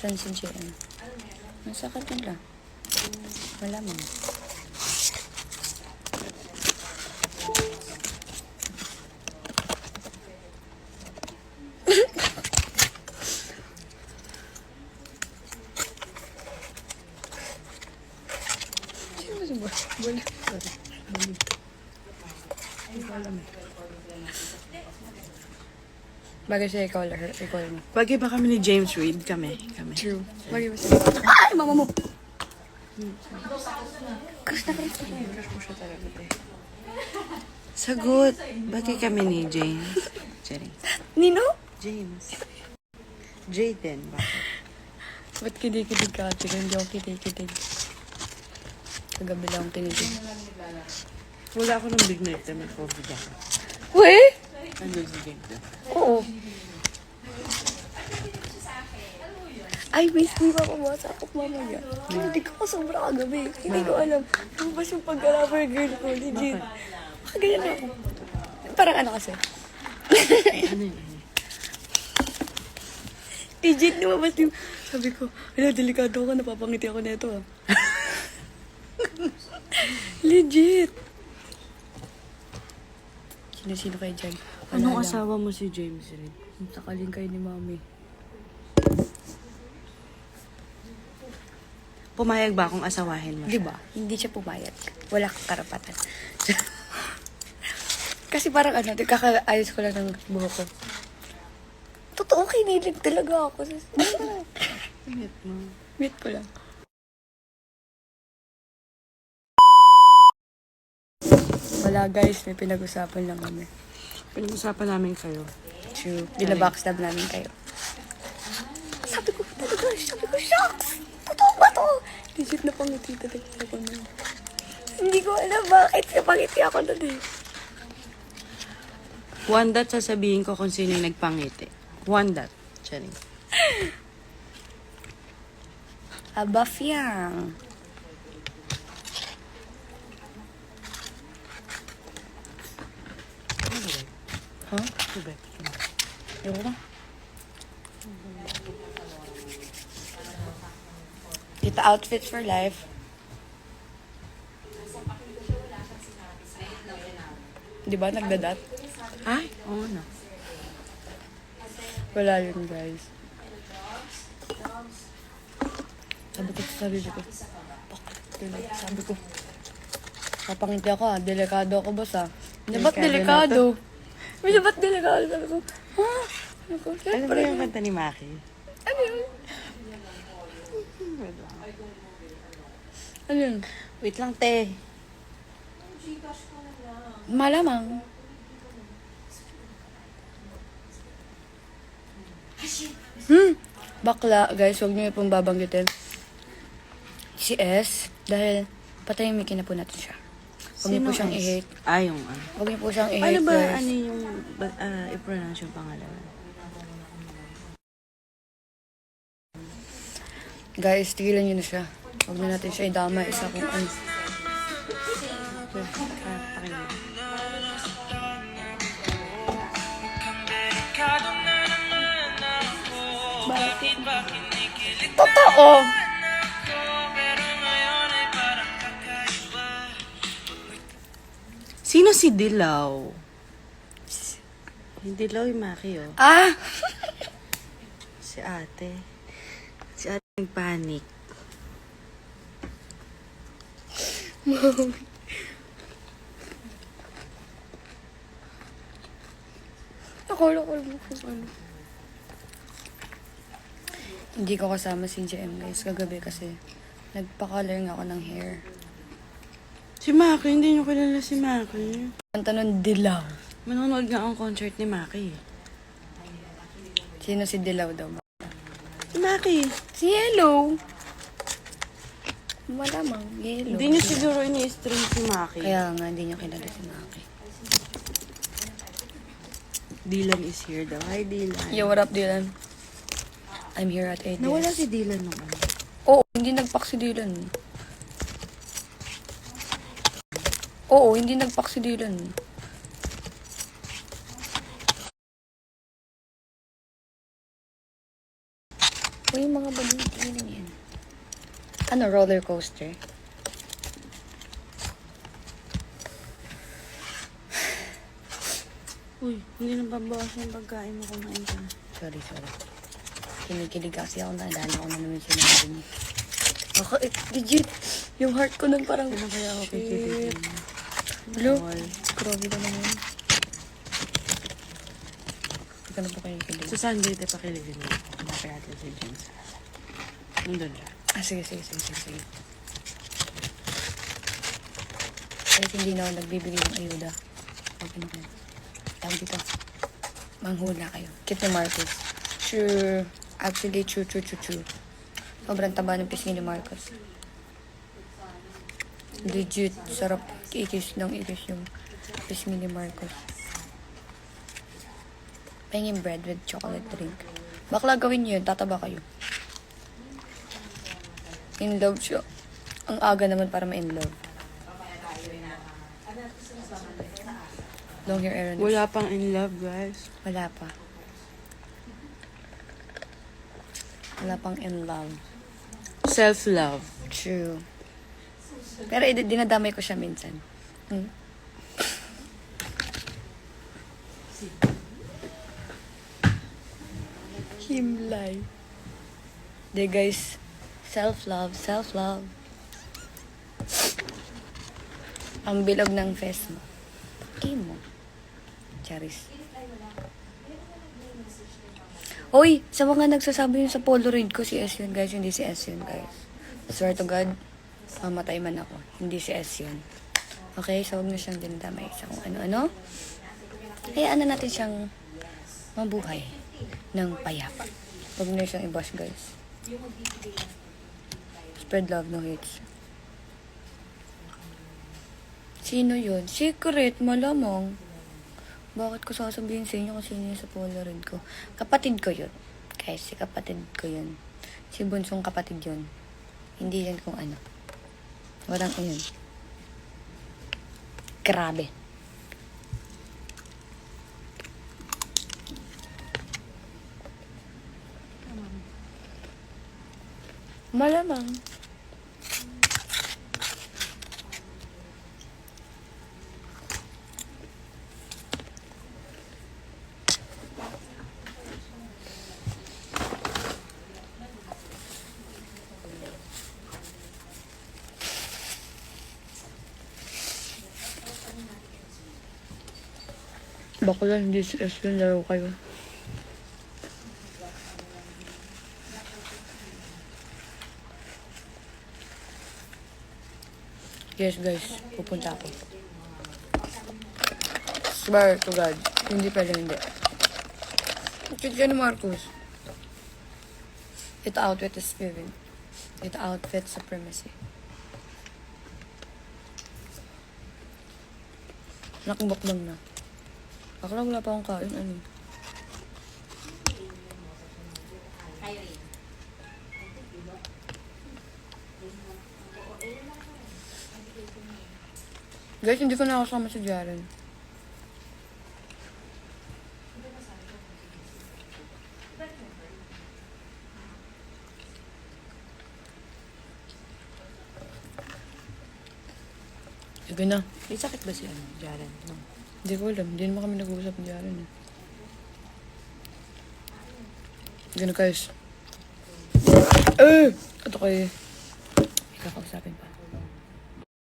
Saan si JM? Nasa kanila. Wala man. Bagay siya, ikaw mo. Bagay ba kami ni James Reid? Kami. True. Bagay ba siya? Ay, mama mo! Crush na crush mo. Crush mo siya talaga, te. Sagot. Bagay kami ni James. Jerry. Nino? James. Jaden. Bakit? Ba't kinig-kinig ka, ate? Hindi ako kinig-kinig. Kagabi lang akong kinilig. Wala ako ng big night na may COVID ako. Uy! Andun si James. Oo. Ay, miss me pa ako WhatsApp ako mamaya. Hindi ko sobrang kagabi. Hindi ko alam. Lumabas yung pagka-lover girl ko, legit. Makaganyan na ako. Parang ano kasi. Ano yun? Legit, lumabas yung... Sabi ko, ala, delikado ako, napapangiti ako nito ah. Legit. Sino-sino kayo dyan? Anong asawa mo si James Reid? Sakaling kayo ni mami. Pumayag ba akong asawahin mo? Di ba? Hindi siya pumayag. Wala kang karapatan. Kasi parang ano, kakaayos ko lang ng buhok ko. Totoo, kinilig talaga ako. Ingat mo. Meet ko lang. Wala guys, may pinag-usapan lang kami. Pinag-usapan namin kayo. True. Binabackstab namin kayo. Sabi ko, shocks! Totoo ba to? Legit na pangiti talaga ako na. Hindi ko alam bakit napangiti ako na din. One dot sasabihin ko kung sino yung nagpangiti. One dot. Charing. Aba, Fiang. Huh? Tubig. Ewan ko. Kita outfits for life. Di ba nagdadat? Ay, oo na. Wala yun, guys. Sabi ko sa sarili ko, bakit? Sabi ko, kapangiti ako ah, delikado ako boss ah. Hindi ba't delikado? Hindi ba't delikado? Sabi ko, ha? Sabi ko, Ano ba yung kanta ni Maki? ano yun? Ano yun? Wait lang, te. Malamang. Bakla, guys, huwag niyo pong babanggitin. Si S, dahil patahimikin na po natin siya. Huwag niyo po Sino siyang S? i-hate. Yung ano. Huwag niyo po siyang i-hate, Paano ba, guys. ano yung, i-pronounce yung pangalan? Guys, tigilan niyo na siya. Huwag na natin siya idama. Isa kung ano. Totoo! Sino si Dilaw? Yung Dilaw yung Maki, oh. Ah! Si ate. Si ate nagpanik. Nakala ko lang kung ano. Hindi ko kasama si JM, guys. Kagabi kasi nagpa-color nga ako ng hair. Si Maki, hindi nyo kilala si Maki. Kanta nun, Dilaw. Manonood nga ang concert ni Maki. Sino si Dilaw daw? Si Maki. Si Yellow. Malamang, Yellow. Hindi nyo siguro ini-stream si Maki. Kaya nga, hindi niyo kilala si Maki. Dylan is here daw. Hi, Dylan. Yo, what up, Dylan? I'm here at 8 Nawala years. si Dylan nung ano. Oo, hindi nagpak si Dylan. Oo, hindi nagpak si Dylan. Uy, mga balon. Tingnan yan. Ano, roller coaster? Uy, hindi na babawas yung pagkain mo kumain ka na. Sorry. Kinikilig kasi ako na. Dahil ako na naman sinabi niya. Ako, legit. Yung heart ko nun parang, Ano kaya ako shit. kikiligin? Hello? Bawal. Grabe ka naman. Hindi ka na po kinikilig. Sa Sunday, tayo pakiligin mo. Hanapin natin si James. Nandun siya. Sige. Kahit hindi na ako nagbibigay ng ayuda. Okay na. Tawag dito. Manghula kayo. Cute ni Marcos. True. Actually, true. Sobrang taba ng pisngi ni Marcos. Legit. Sarap ikis yung pisngi ni Marcos. Pengin bread with chocolate drink. Bakla gawin niyo yun. Tataba kayo. In love siya. Ang aga naman para ma-in love. Long hair Aaron. Wala pang in love, guys. Wala pa. Wala pang in love. Self-love. True. Pero dinadamay ko siya minsan. Himlay. De guys, self-love. Ang bilog ng face mo. Imo. Charis. Hoy, sa mga nagsasabi yun sa Polaroid ko, si S yun, guys. Hindi si S yun, guys. I swear to God, mamatay man ako. Hindi si S yun. Okay? So, huwag na siyang dinadamay sa kung ano-ano. Hayaan na natin siyang mabuhay ng payapa. Huwag na siyang i-bash, guys. Spread love, no hates. Sino yun? Secret, malamang. Bakit ko sasabihin sa inyo kung sino yun sa Polaroid ko? Kapatid ko yun. Guys, si kapatid ko yun. Si bunsong kapatid yun. Hindi yan kung ano. Walang yun. Grabe. Malamang. Bakla, hindi si S yun. Laro kayo. Yes, guys. Pupunta ako. Swear to God. Hindi pala hindi. Cute ka ni Marcos. Ito outfit is giving. Ito outfit supremacy. Nakabakbang na. Akala wala pa akong kain. Ano? Guys, hindi ko nakasama si Jaren. Sige na. May sakit ba si Jaren? No. Hindi ko alam. Hindi naman kami nag-uusap ni Jaren. Sige na, guys. Ito kayo. Ikakausapin pa.